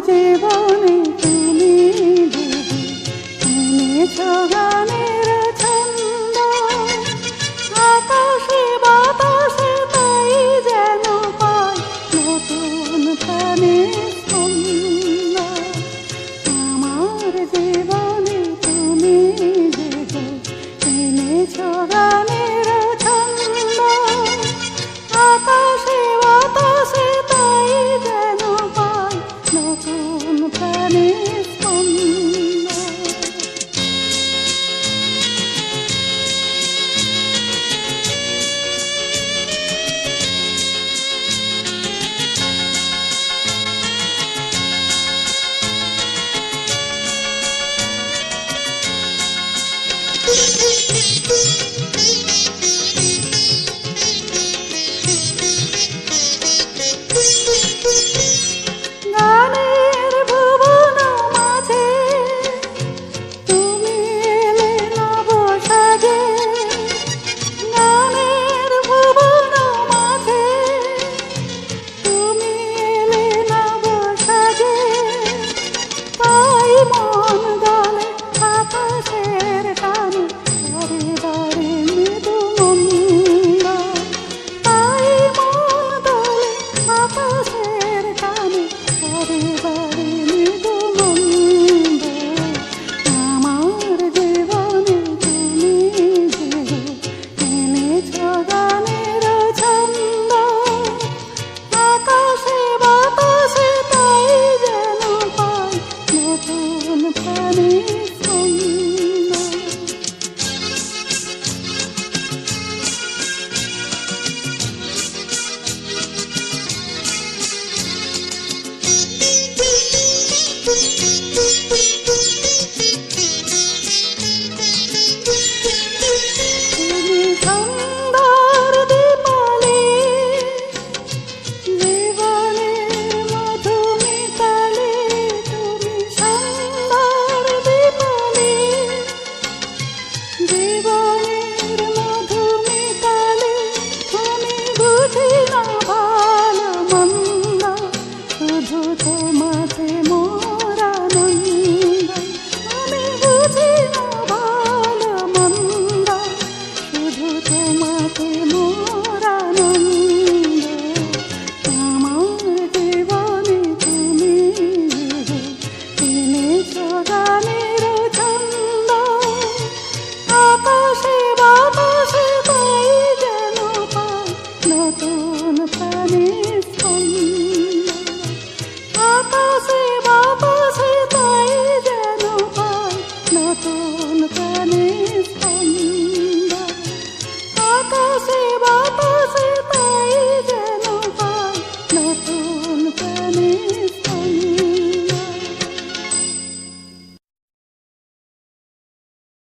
জীবনে তুমি এনেছ গানের ছন্দ, আকাশে বাতাসে তাই যেন পাই নতুন প্রাণের স্পন্দ। আমার জীবনে তুমি এনেছ গানের ছন্দ, আকাশে বাতাসে তাই যেন পাই নতুন প্রাণের স্পন্দ। গানের ভুবন মাঝে তুমি এলে নব সাজে, গানের ভুবন মাঝে তুমি এলে নব সাজে, তাই মন দলে বাতাসের টানে বারে বারে মৃদু মন্দ, তাই মন দলে বাতাসের টানে বারে বারে মৃদু মন্দ। আমার জীবনে তুমি এনেছ গানের ছন্দ, আকাশে বাতাসে তাই যেন পাই নতুন প্রাণের স্পন্দ। তুমি সুন্দর দীপালি, জীবনের মধুমিতালি, তুমি সুন্দর দীপালি, জীবনের মধুমিতালি, আমি বুঝি না ভালো মন্দ, শুধু